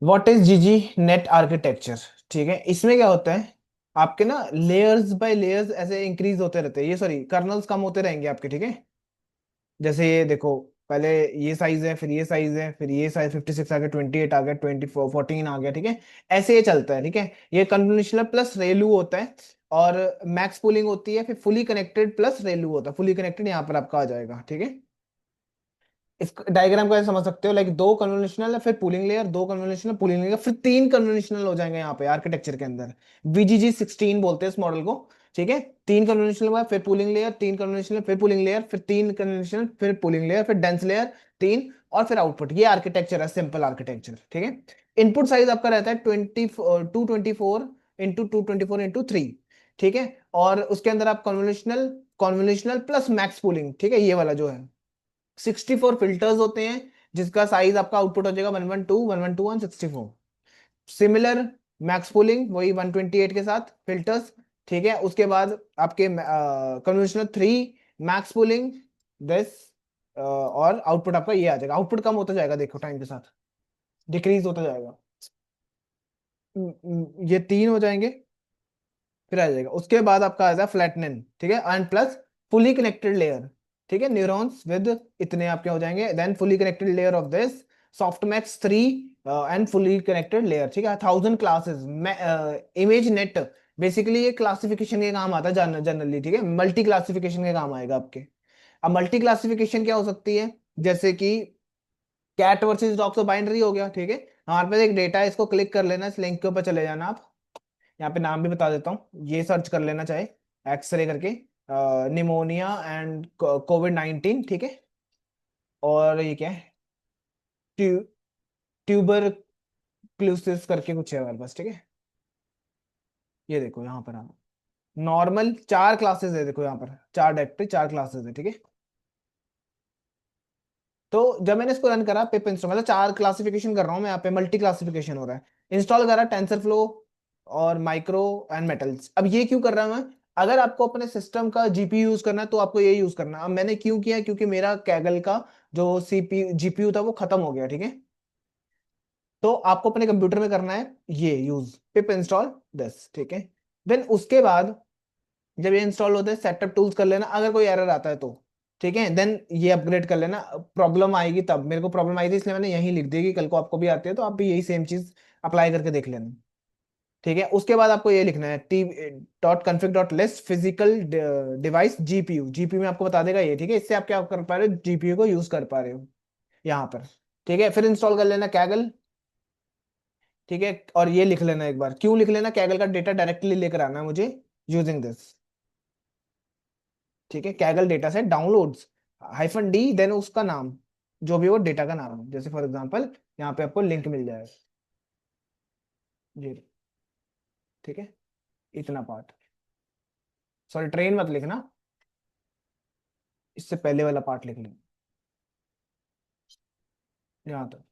What is जीजी net architecture. ठीक है, इसमें क्या होता है, आपके ना लेयर्स बाय लेयर्स ऐसे इंक्रीज होते रहते हैं, ये सॉरी कर्नल्स कम होते रहेंगे आपके। ठीक है, जैसे ये देखो, पहले ये साइज है, फिर ये साइज है, फिर ये साइज 56 आ गया, 28 आ गया, 24 14 आ गया। ठीक है, ऐसे ये चलता है। ठीक है, ये कन्वोल्यूशनल प्लस रेलू होता है, और मैक्स पूलिंग होती है, फिर फुली कनेक्टेड प्लस रेलू होता है। फुली कनेक्टेड यहाँ पर आपका आ जाएगा। ठीक है, इस डायग्राम को ऐसे समझ सकते हो, लाइक दो कन्वोल्यूशनल है, फिर पूलिंग लेयर, दो कन्वोल्यूशनल पूलिंग लेयर, फिर तीन कन्वोल्यूशनल हो जाएंगे यहाँ पे आर्किटेक्चर के अंदर। VGG 16 बोलते हैं इस मॉडल को। ठीक है, तीन कन्वोल्यूशनल हुआ, फिर पूलिंग लेयर, तीन कन्वोल्यूशनल, फिर पूलिंग लेयर, फिर तीन कन्वोल्यूशनल, फिर पूलिंग लेयर, फिर डेंस लेयर, तीन, और फिर आउटपुट। ये आर्किटेक्चर है, सिंपल आर्किटेक्चर। ठीक है, इनपुट साइज आपका रहता है 224 इंटू 224 इंटू 3। ठीक है, और उसके अंदर आप convolutional convolutional plus max pooling, ठीक है, ये वाला जो है 64 फिल्टर्स होते हैं, जिसका साइज आपका आउटपुट हो जाएगा 112 112 164। सिमिलर मैक्स पूलिंग वही 128 के साथ फिल्टर्स। ठीक है, उसके बाद आपके कन्वेंशनल 3 मैक्स पूलिंग दिस, और आउटपुट आपका ये आ जाएगा। आउटपुट कम होता जाएगा, देखो टाइम के साथ डिक्रीज होता जाएगा। ये तीन हो जाएंगे, फिर आ जाएगा। उसके बाद आपका आ जाएगा फ्लैटनिंग। ठीक है, and plus fully connected layer. ठीक है, न्यूरॉन्स विद इतने आपके हो जाएंगे, then fully connected layer of this softmax 3 and fully connected layer. ठीक है, 1000 क्लासेस इमेज नेट। बेसिकली ये क्लासिफिकेशन के काम आता है जनरली। ठीक है, मल्टी क्लासिफिकेशन के काम आएगा आपके। अब मल्टी क्लासिफिकेशन क्या हो सकती है, जैसे कि कैट वर्सेस डॉग, तो बाइनरी हो गया। ठीक है, हमारे पास एक डेटा है, इसको क्लिक कर लेना, इस लिंक के ऊपर चले जाना आप। यहाँ पे नाम भी बता देता हूँ, ये सर्च कर लेना चाहे एक्सरे करके, निमोनिया एंड कोविड 19। ठीक है, और ये क्या है, ट्यूबर क्लूसिस करके कुछ है हमारे पास। ठीक है, ये देखो यहाँ पर हाँ, नॉर्मल 4 क्लासेस है, देखो यहाँ पर 4 डायरेक्टरी, 4 क्लासेस है। ठीक है, तो जब मैंने इसको रन करा पिप इंस्टॉल, मतलब 4 क्लासिफिकेशन कर रहा हूँ मैं यहाँ पे, मल्टी क्लासिफिकेशन हो रहा है। इंस्टॉल करा टेंसर फ्लो और माइक्रो एंड मेटल्स। अब ये क्यों कर रहा हूँ मैं, अगर आपको अपने सिस्टम का जीपीयू यूज करना है तो आपको ये यूज करना है। अब मैंने क्यों किया, क्योंकि मेरा कैगल का जो सीपी जीपीयू था वो खत्म हो गया। ठीक है, तो आपको अपने कंप्यूटर में करना है ये यूज पिप इंस्टॉल दिस। ठीक है, देन उसके बाद जब ये इंस्टॉल होता है, सेटअप टूल्स कर लेना, अगर कोई एरर आता है तो। ठीक है, देन ये अपग्रेड कर लेना। प्रॉब्लम आएगी तब, मेरे को प्रॉब्लम आई थी इसलिए मैंने यही लिख दी कि कल को आपको भी आती है तो आप भी यही सेम चीज अप्लाई करके देख लेना। ठीक है, उसके बाद आपको ये लिखना है t.config.list physical device GPU. GPU में आपको बता देगा ये। ठीक है, इससे आप क्या कर पा रहे हो, जीपीयू को यूज कर पा रहे हो यहाँ पर। ठीक है, फिर इंस्टॉल कर लेना कैगल। ठीक है, और ये लिख लेना एक बार, क्यों लिख लेना, कैगल का डेटा डायरेक्टली लेकर आना है मुझे यूजिंग दिस। ठीक है, Kaggle data set downloads -d, then उसका नाम, जो भी वो डेटा का नाम है, जैसे फॉर एग्जांपल यहाँ पे आपको लिंक मिल जाएगा जी। ठीक है, इतना पार्ट, सॉरी ट्रेन मत लिखना, इससे पहले वाला पार्ट लिख लेना यहाँ तक।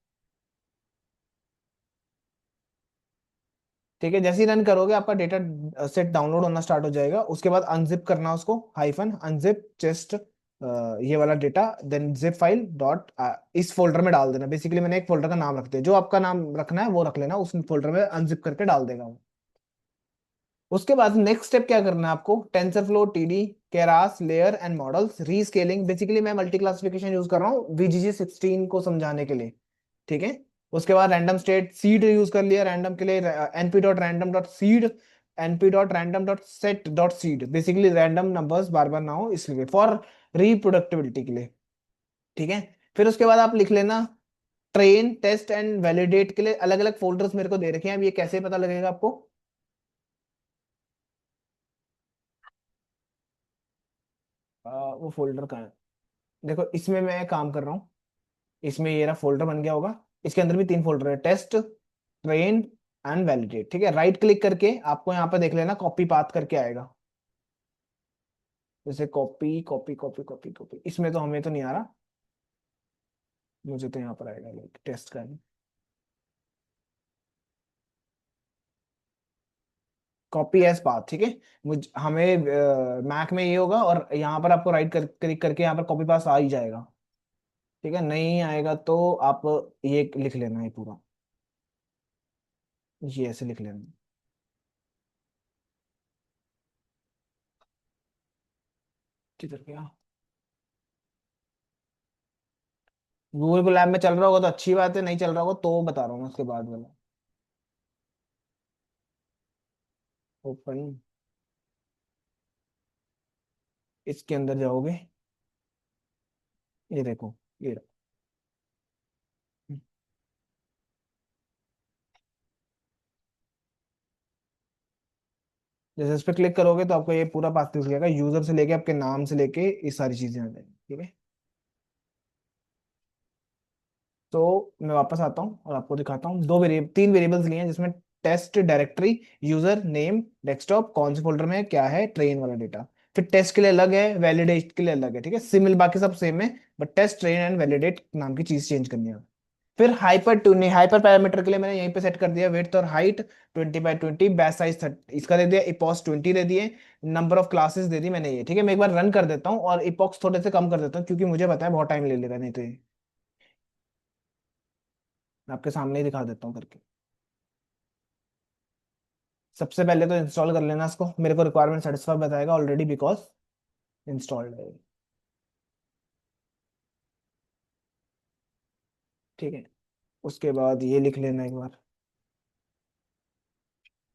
ठीक है, जैसे ही रन करोगे आपका डेटा सेट डाउनलोड होना स्टार्ट हो जाएगा। उसके बाद अनजिप करना उसको, हाइफन अनजिप जस्ट ये वाला data, then zip file dot इस फोल्डर में डाल देना। बेसिकली मैंने एक फोल्डर का नाम रख दिया, जो आपका नाम रखना है वो रख लेना, उस फोल्डर में अनजिप करके डाल देगा वो। उसके बाद नेक्स्ट स्टेप क्या करना है आपको, tensor flow, TD, Keras, layer and models, rescaling. Basically मैं मल्टी क्लासिफिकेशन यूज कर रहा हूँ VGG 16 को समझाने के लिए। ठीक है, उसके बाद रैंडम स्टेट सीड यूज कर लिया रैंडम के लिए, np.random.seed, np.random.set.seed, basically random numbers बार बार ना हो इसलिए, फॉर रिप्रोडक्टिबिलिटी के लिए। ठीक है, फिर उसके बाद आप लिख लेना ट्रेन, टेस्ट एंड वैलिडेट के लिए अलग अलग फोल्डर्स मेरे को दे रखे हैं। अब ये कैसे पता लगेगा आपको, वो फोल्डर कहाँ है, देखो इसमें मैं काम कर रहा हूँ, इसमें ये रहा फोल्डर बन गया होगा। इसके अंदर भी 3 फोल्डर है, टेस्ट, ट्रेन एंड वैलिडेट। ठीक है, राइट क्लिक करके आपको यहाँ पे देख लेना कॉपी पाथ करके आएगा, जैसे copy copy copy copy copy, इसमें तो हमें तो नहीं आ रहा, मुझे तो यहाँ पर आएगा टेस्ट का। Copy as path. ठीक है, मुझ हमें मैक में ये होगा, और यहाँ पर आपको राइट क्लिक करके यहाँ पर कॉपी पाथ आ ही जाएगा। ठीक है, नहीं आएगा तो आप ये लिख लेना है पूरा। ये ऐसे लिख लेना। किधर गया? गूगल को लैब में चल रहा होगा तो अच्छी बात है, नहीं चल रहा होगा तो बता रहा हूँ मैं उसके बाद वाला। ओपन। इसके अंदर जाओगे, ये देखो, ये रहा। जैसे इस पे क्लिक करोगे तो आपको ये पूरा पाथ दिख जाएगा, यूजर से लेके आपके नाम से लेके ये सारी चीजें आ जाएंगी, ठीक है। तो मैं वापस आता हूँ और आपको दिखाता हूँ, तीन वेरिएबल्स लिए हैं जिसमें test directory, user name, desktop कौन से फोल्डर में है, क्या है, ट्रेन वाला डेटा। फिर टेस्ट के लिए अलग है, वैलिडेट के लिए अलग है, ठीक है। सिमिल बाकी सब सेम है, but test, train and validate नाम की चीज चेंज करनी है। फिर हाइपर ट्यूनिंग, हाइपर पैरामीटर के लिए मैंने यहीं पे सेट कर दिया विड्थ और हाइट 20 by 20, बैच साइज 30 इसका दे दिया, इपॉक्स 20 दे दिए, नंबर ऑफ क्लासेस दे दी मैंने ये, ठीक है। मैं एक बार रन कर देता हूँ और इपॉक्स थोड़े से कम कर देता हूँ क्योंकि मुझे पता है बहुत टाइम ले लेगा, नहीं तो ये मैं आपके सामने ही दिखा देता हूँ करके। सबसे पहले तो इंस्टॉल कर लेना इसको, मेरे को रिक्वायरमेंट सेटिस्फाई बताएगा ऑलरेडी बिकॉज इंस्टॉल्ड है, ठीक है। उसके बाद ये लिख लेना एक बार,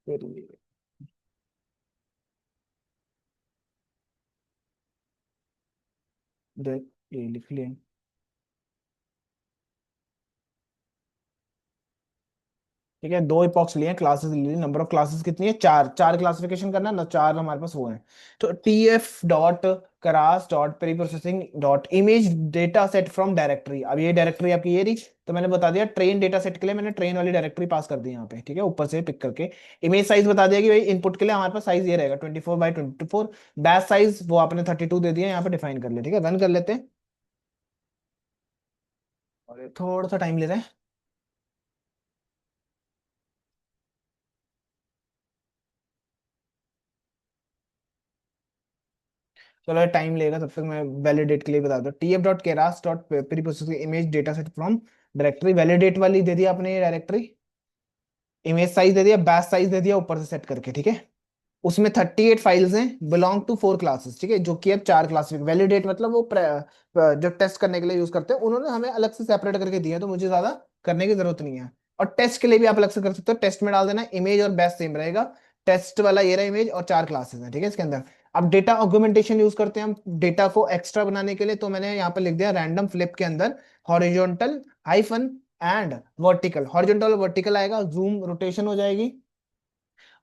फिर ये लिख लिया। ठीक है, दो इपॉक्स लिए, क्लासेस ले ली, नंबर ऑफ क्लासेस कितनी है, चार, चार क्लासिफिकेशन करना है ना, चार हमारे पास वो है। तो T F dot Keras dot preprocessing dot image data set from directory, अब ये डायरेक्टरी आपकी ये रही। तो मैंने बता दिया ट्रेन डेटा सेट के लिए मैंने ट्रेन वाली डायरेक्टरी पास कर दी यहाँ पे, ठीक है, ऊपर से पिक करके। इमेज साइज बता दिया कि भाई इनपुट के लिए हमारे पास साइज ये रहेगा 24 by 24, बैच साइज वो आपने 32 दे दिया यहाँ पे डिफाइन कर लिया, ठीक है। रन कर लेते हैं और ये थोड़ा सा टाइम ले रहा है। चलो टाइम लेगा, तब तक मैं वैलिडेट के लिए बता दूं, T F dot Keras dot pre processing image data set from directory, validate वाली दे दिया आपने ये डायरेक्टरी, इमेज साइज दे दिया, बैच साइज दे दिया ऊपर से सेट करके, ठीक है। उसमें 38 फाइल्स हैं, बिलोंग टू 4 क्लासेस, ठीक है, जो कि अब 4 क्लास। वैलिडेट मतलब वो जो टेस्ट करने के लिए यूज करते हैं, उन्होंने हमें अलग से सेपरेट करके दिया है, तो मुझे ज्यादा करने की जरूरत नहीं है। और टेस्ट के लिए भी आप अलग से कर सकते हो, टेस्ट में डाल देना इमेज और बैच सेम रहेगा, टेस्ट वाला ये रहा इमेज और 4 क्लासेस हैं, ठीक है इसके अंदर। अब डेटा ऑगुमेंटेशन यूज करते हैं हम डेटा को एक्स्ट्रा बनाने के लिए, तो मैंने यहाँ पर लिख दिया रैंडम फ्लिप के अंदर horizontal hyphen and vertical, horizontal और वर्टिकल आएगा, जूम रोटेशन हो जाएगी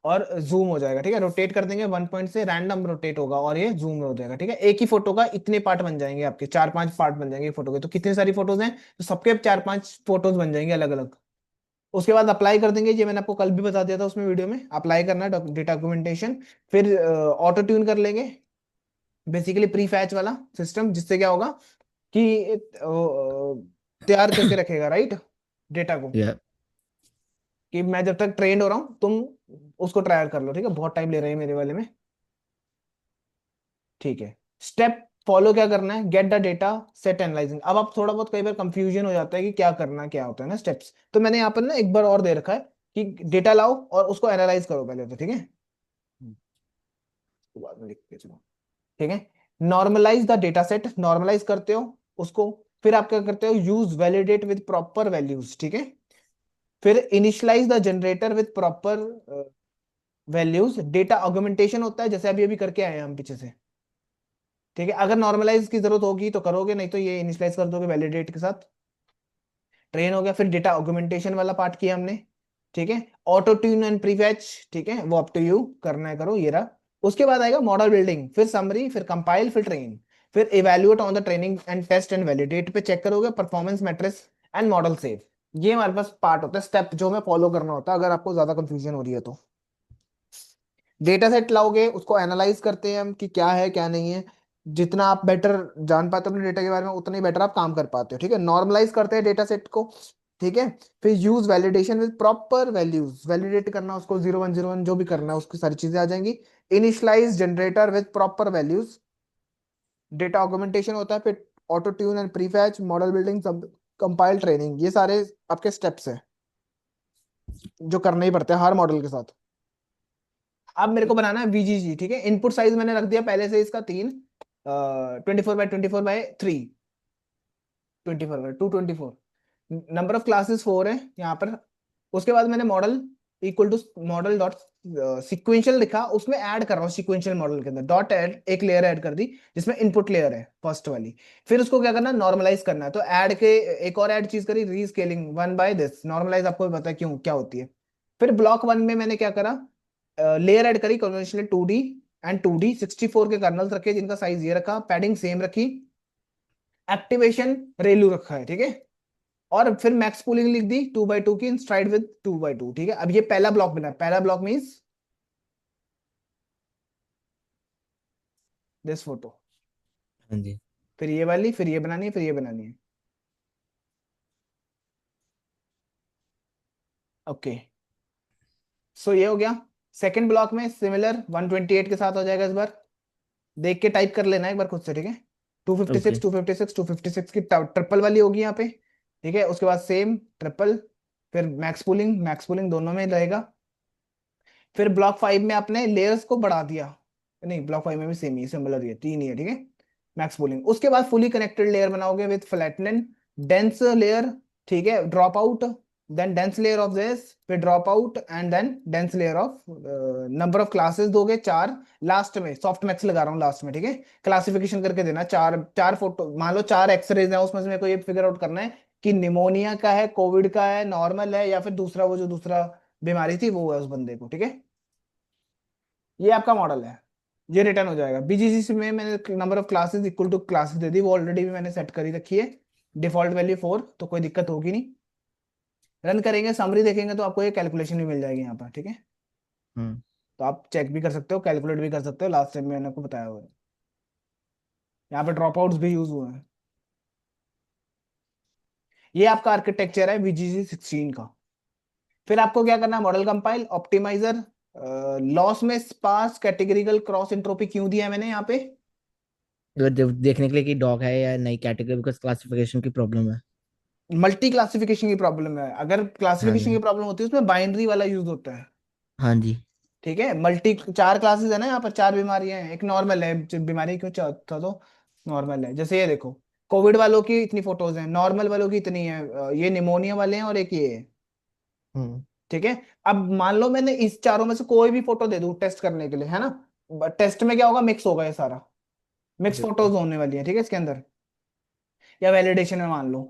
और जूम हो जाएगा, ठीक है। रोटेट कर देंगे 1 पॉइंट से, रैंडम रोटेट होगा और ये जूम हो जाएगा, ठीक है। एक ही फोटो का इतने पार्ट बन जाएंगे आपके, 4 5 पार्ट बन जाएंगे फोटो के, तो कितनी सारी फोटोज हैं तो सबके 4 5 फोटोज बन जाएंगे अलग अलग। उसके बाद अप्लाई कर देंगे, ये मैंने आपको कल भी बता दिया था उसमें वीडियो में, अप्लाई करना है डेटा डॉक्यूमेंटेशन। फिर ऑटो ट्यून कर लेंगे, बेसिकली प्री फैच वाला सिस्टम, जिससे क्या होगा कि तैयार करके रखेगा, राइट, डेटा को, Yeah. कि मैं जब तक ट्रेंड हो रहा हूँ तुम उसको ट्रायल कर लो, ठीक है। बहुत टाइम ले रहे हैं मेरे वाले में, ठीक है। स्टेप फॉलो क्या करना है, get the data set analysing. अब आप थोड़ा बहुत कई बार कंफ्यूजन हो जाता है कि क्या करना क्या होता है ना स्टेप्स, तो मैंने यहाँ पर ना एक बार और दे रखा है कि डेटा लाओ और उसको एनालाइज करो पहले, तो ठीक है। उसको बाद में लिख के चलो, ठीक है। Normalise the data set, normalise करते हो उसको। फिर आप क्या करते हो, use validate with proper values, ठीक है। फिर initialise the generator with proper values, data augmentation होता है जैसे अभी अभी करके आए हैं हम पीछे से, ठीक है। अगर नॉर्मलाइज की जरूरत होगी तो करोगे, नहीं तो ये इनिशियलाइज कर दोगे वैलिडेट के साथ। ट्रेन हो गया, फिर डेटा ऑगमेंटेशन वाला पार्ट किया हमने, ठीक है। ऑटो ट्यून एंड प्रीफैच, ठीक है, वो अप टू यू, करना है करो, ये रहा। उसके बाद आएगा मॉडल बिल्डिंग, फिर समरी, फिर कंपाइल, फिर ट्रेन, फिर evaluate on the training and test and validate पे चेक करोगे, performance metrics and model save. ये हमारे पास पार्ट होता है, स्टेप जो हमें फॉलो करना होता है अगर आपको ज्यादा कंफ्यूजन हो रही है तो। डेटा सेट लाओगे, उसको एनालाइज करते हैं हम कि क्या है क्या नहीं है। जितना आप बेटर जान पाते हो अपने डेटा के बारे में, उतना ही बेटर आप काम कर पाते हो, ठीक है। नॉर्मलाइज करते हैं डेटा सेट को, ठीक है। फिर use validation with proper values, validate करना उसको 0101 जो भी करना है उसकी सारी चीजें आ जाएंगी। Initialize generator with proper values, data augmentation होता है, फिर auto tune and prefetch, model building, सब कंपाइल, ट्रेनिंग, ये सारे आपके स्टेप्स है। जो करना ही पड़ता है हर मॉडल के साथ। अब मेरे को बनाना है वीजीजी, ठीक है। इनपुट साइज मैंने रख दिया पहले से इसका 3, 24 by 24 by 3, 24 by 224। Number of classes 4 है यहाँ पर। उसके बाद मैंने model equal to model dot sequential लिखा, उसमें ऐड कर रहा हूँ सिक्वेंशियल मॉडल के अंदर डॉट ऐड, एक लेयर ऐड कर दी जिसमें इनपुट लेयर है फर्स्ट वाली। फिर उसको क्या करना है, नॉर्मलाइज करना है। तो ऐड के एक और ऐड चीज करी, रीस्केलिंग 1/this। नॉर्मलाइज आपको भी पता है क्यों क्या होती है। फिर ब्लॉक 1 में मैंने क्या करा, लेयर ऐड करी कन्वेंशनली 2D एंड 2D 64 के कर्नल्स रखे जिनका साइज ये रखा, पैडिंग सेम रखी, एक्टिवेशन रेलू रखा है, ठीक है। और फिर मैक्स पूलिंग लिख दी 2/2 की, इंस्ट्राइड विद 2/2, ठीक है। अब ये पहला ब्लॉक बना, पहला ब्लॉक मीन्स दिस फोटो। हाँ जी। फिर ये वाली, फिर ये बनानी है, फिर ये बनानी है। ओके, सो ये हो गया। सेकंड ब्लॉक में सिमिलर 128 के साथ हो जाएगा। इस बार देख के टाइप कर लेना एक बार खुद से, ठीक है। To fifty okay. सिक्स 256 की ट्रिपल वाली होगी यहाँ पे, ठीक है। उसके बाद सेम ट्रिपल, फिर मैक्स पूलिंग दोनों में रहेगा। फिर ब्लॉक 5 में आपने लेयर्स को बढ़ा दिया, नहीं ब्लॉक 5 में भी सेम ही सिमिलर ही है, 3 ही है, ठीक है। मैक्स पूलिंग, उसके बाद फुली कनेक्टेड लेयर बनाओगे विद फ्लैटनेन, डेंस लेयर, ठीक है, drop out, then dense layer of this, फिर drop out and then dense layer of. Number of classes दोगे 4, लास्ट में सॉफ्ट मैक्स लगा रहा हूँ लास्ट में, ठीक है। क्लासिफिकेशन करके देना, चार चार फोटो, मान लो 4 एक्सरेज है, उसमें से मेरे को ये फिगर आउट करना है कि निमोनिया का है, कोविड का है, नॉर्मल है, या फिर दूसरा वो जो दूसरा बीमारी थी वो है उस बंदे को, ठीक है। ये आपका मॉडल है, ये रिटर्न हो जाएगा। B G C number of classes equal to classes दे दी, वो ऑलरेडी भी मैंने सेट करी रखी है। डिफॉल्ट वैल्यू 4, तो कोई दिक्कत होगी नहीं। रन करेंगे, समरी देखेंगे तो आपको ये कैलकुलेशन भी मिल जाएगी यहाँ पर, ठीक है। हम्म। तो आप चेक भी कर सकते हो, कैलकुलेट भी कर सकते हो, लास्ट टाइम मैंने आपको बताया हुआ है। यहाँ पे ड्रॉप आउट्स भी यूज हुए हैं। ये आपका आर्किटेक्चर है बीजीसी 16 का। फिर आपको क्या करना है, मॉडल कंपाइल, ऑप्टिमाइजर, लॉस में स्पार्स कैटेगरिकल क्रॉस एंट्रोपी क्यों दिया है मैंने यहाँ पे, जब देखने के लिए कि डॉग है या नई कैटेगरी, बिकॉज क्लासिफिकेशन की प्रॉब्लम है। मल्टी क्लासिफिकेशन की प्रॉब्लम है। अगर हाँ क्लासिफिकेशन जी। की प्रॉब्लम होती है उसमें बाइनरी वाला यूज होता है, हाँ जी। ठीक है। मल्टी 4 क्लासेस है ना, यहाँ पर 4 बीमारियां हैं, एक नॉर्मल है, बीमारी क्यों था तो नॉर्मल है। जैसे ये देखो, कोविड वालों की इतनी फोटोज हैं, नॉर्मल वालों की इतनी है, ये निमोनिया वाले हैं और एक ये है, हम्म। ठीक है। अब मान लो मैंने इस चारों में से कोई भी फोटो दे दूं टेस्ट करने के लिए, है ना, टेस्ट में क्या होगा, मिक्स होगा ये सारा, मिक्स बिल्कुल। फोटोज होने वाली है, ठीक है, इसके अंदर, या वैलिडेशन में मान लो,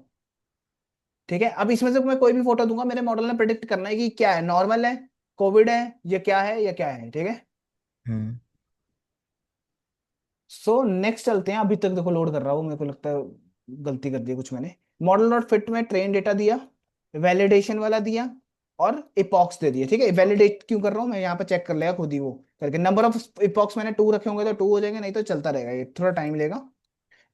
ठीक है। अब इसमें से मैं कोई भी फोटो दूंगा, मेरे मॉडल ने प्रिडिक्ट करना है कि क्या है, नॉर्मल है, कोविड है, ये क्या है, या क्या है, ठीक है। हम्म। सो नेक्स्ट चलते हैं। अभी तक देखो लोड कर रहा हूँ, मेरे को लगता है गलती कर दी कुछ मैंने। मॉडल नॉट फिट में ट्रेन डेटा दिया, वैलिडेशन वाला दिया, और इपॉक्स दे दिया, ठीक है। वैलिडेट क्यों कर रहा हूँ मैं, यहाँ पे चेक कर लेगा खुद ही वो करके। नंबर ऑफ इपॉक्स मैंने 2 रखे होंगे तो 2 हो जाएंगे, नहीं तो चलता रहेगा, ये थोड़ा टाइम लेगा।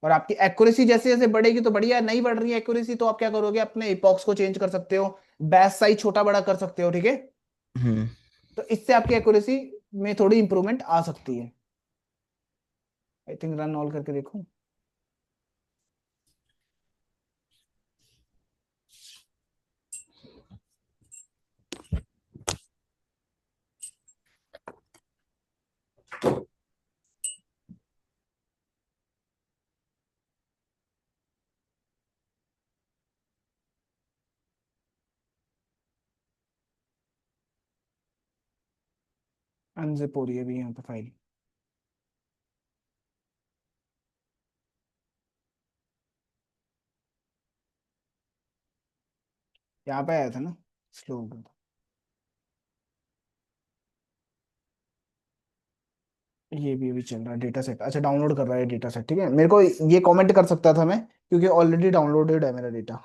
और आपकी एक्यूरेसी जैसे जैसे बढ़ेगी तो बढ़िया, नहीं बढ़ रही है एक्यूरेसी तो आप क्या करोगे, अपने इपॉक्स को चेंज कर सकते हो, बैच साइज छोटा बड़ा कर सकते हो, ठीक है। हम्म। तो इससे आपकी एक्यूरेसी में थोड़ी इंप्रूवमेंट आ सकती है। आई थिंक रन ऑल करके देखो। अनजिप हो रही है अभी यहाँ पे फाइल। यहाँ पे आया था ना, स्लो हो गया था। ये भी अभी चल रहा है डेटा सेट, अच्छा डाउनलोड कर रहा है डेटा सेट, ठीक है। मेरे को ये कमेंट कर सकता था मैं, क्योंकि ऑलरेडी डाउनलोडेड है मेरा डेटा,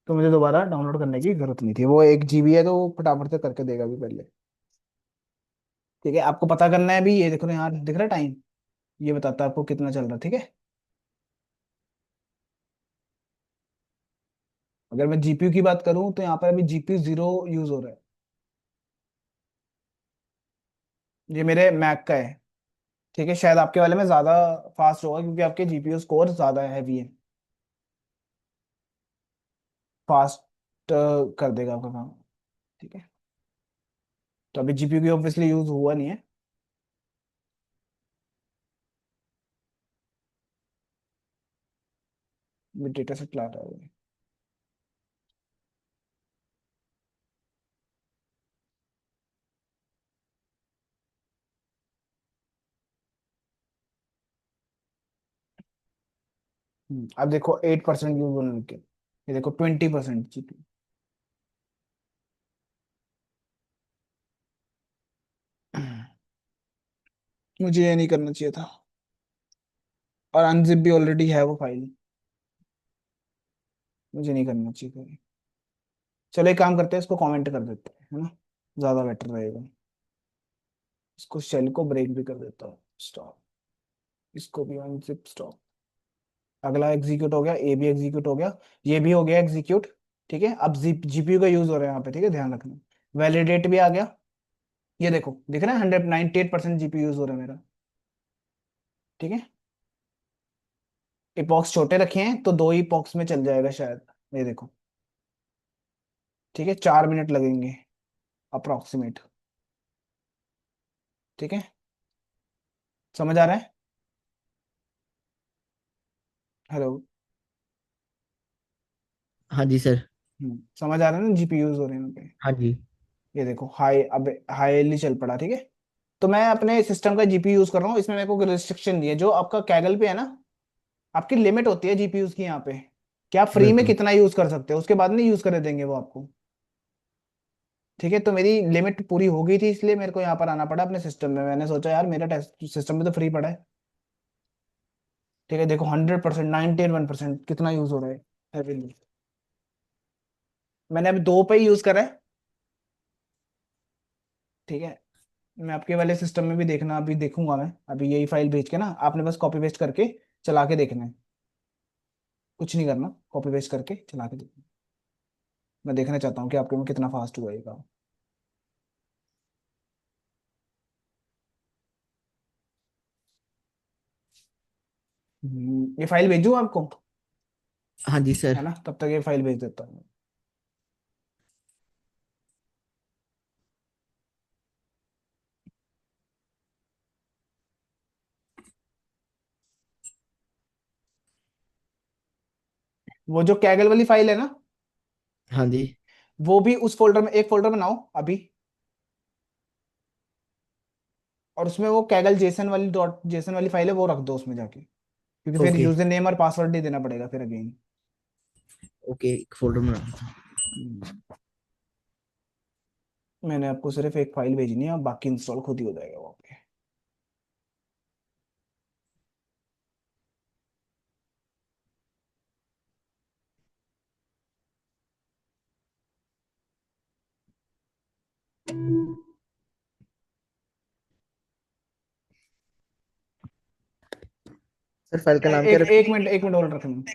तो मुझे दोबारा डाउनलोड करने की जरूरत नहीं थी। वो 1 GB है तो वो फटाफट से करके देगा भी पहले, ठीक है। आपको पता करना है भी, ये देखो ना यार, दिख रहा है टाइम, ये बताता है आपको कितना चल रहा है, ठीक है। अगर मैं जीपीयू की बात करूं तो यहाँ पर अभी जीपीयू 0 यूज हो रहा है। ये मेरे मैक का है, ठीक है। शायद आपके वाले में ज्यादा फास्ट होगा क्योंकि आपके जीपीयू स्कोर ज्यादा हैवी है, फास्ट कर देगा आपका काम। ठीक है, तो अभी जीपीयू की ऑब्वियसली यूज हुआ नहीं है। डेटा सेट ला रहा है। अब देखो 8% यूज होने लग गया, ये देखो 20% जीपीयू। मुझे ये नहीं करना चाहिए था, और अनजिप भी ऑलरेडी है वो फाइल, मुझे नहीं करना चाहिए था। चलो एक काम करते हैं, इसको कमेंट कर देते हैं, है ना, ज्यादा बेटर रहेगा। इसको शेल को ब्रेक भी कर देता हूँ, स्टॉप, इसको भी अनजिप स्टॉप। अगला एग्जीक्यूट हो गया, ए भी एग्जीक्यूट हो गया, ये भी हो गया एग्जीक्यूट। ठीक है, अब जीपीयू का यूज हो रहा है यहाँ पे, ठीक है, ध्यान रखना। वैलिडेट भी आ गया, ये देखो दिख रहा है 198% जीपीयू यूज हो रहा है मेरा। ठीक है, इपॉक्स छोटे रखे हैं तो दो ही इपॉक्स में चल जाएगा शायद, ये देखो। ठीक है, 4 मिनट लगेंगे अप्रोक्सीमेट। ठीक है, समझ आ रहा है? हेलो। हाँ जी सर। समझ आ रहा है ना, जीपीयू यूज हो रहे हैं यहाँ पे। हाँ जी। ये देखो हाई, अब हाईली चल पड़ा। ठीक है, तो मैं अपने सिस्टम का जीपीयू यूज कर रहा हूँ, इसमें मेरे को रिस्ट्रिक्शन दी है, जो आपका कैगल पे है ना, आपकी लिमिट होती है जीपीयूज की यहाँ पे, कि आप फ्री में बिल्कुल। कितना यूज कर सकते हो, उसके बाद नहीं यूज कर देंगे वो आपको। ठीक है, तो मेरी लिमिट पूरी हो गई थी, इसलिए मेरे को यहाँ पर आना पड़ा अपने सिस्टम में। मैंने सोचा यार मेरा टेस्ट सिस्टम में तो फ्री पड़ा है। ठीक है, देखो 100%, 91% कितना यूज हो रहा है heavily। मैंने अभी दो पे ही यूज करा है। ठीक है, मैं आपके वाले सिस्टम में भी देखना, अभी देखूंगा मैं, अभी यही फाइल भेज के ना, आपने बस कॉपी पेस्ट करके चला के देखना है, कुछ नहीं करना, कॉपी पेस्ट करके चला के देखना। मैं देखना चाहता हूँ कि आपके में कितना फास्ट हुआ ये काम। ये फाइल भेजूँ आपको? हाँ जी है सर। ना, तब तक ये फाइल भेज देता हूँ। वो जो कैगल वाली फाइल है ना, हाँ जी। वो भी उस फोल्डर में, एक फोल्डर बनाओ अभी, और उसमें वो कैगल जेसन वाली, डॉट जेसन वाली फाइल है, वो रख दो उसमें जाके, क्योंकि फिर ओके। यूजर नेम और पासवर्ड नहीं देना पड़ेगा फिर अगेन। ओके, एक फोल्डर में रखता हूँ। मैंने आपको सिर्फ एक फाइल भेजनी है, बाकी इंस्टॉल खुद ही हो जाएगा वहाँ पे। सर फाइल का नाम क्या एक रखें? एक मिनट, एक मिनट और रखना।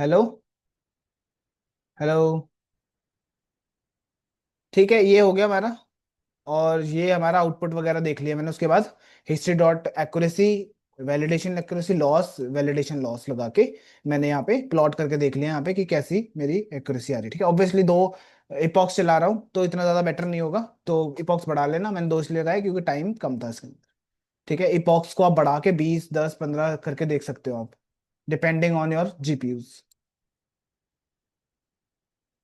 हेलो। हेलो। ठीक है, ये हो गया हमारा। और ये हमारा आउटपुट वगैरह देख लिया मैंने। उसके बाद history dot accuracy, validation accuracy loss, validation loss लगा के मैंने यहाँ पे प्लॉट करके देख लिया यहाँ पे कि कैसी मेरी एक्यूरेसी आ रही है। ठीक है, ऑब्वियसली दो इपॉक्स चला रहा हूँ तो इतना ज़्यादा बेटर नहीं होगा, तो इपॉक्स बढ़ा लेना। मैंने दो इसलिए लगाया क्योंकि टाइम कम था इसके अंदर। ठीक है, इपॉक्स को आप बढ़ा के 20, 10, 15 करके देख सकते हो आप, डिपेंडिंग ऑन योर जीपीयूज।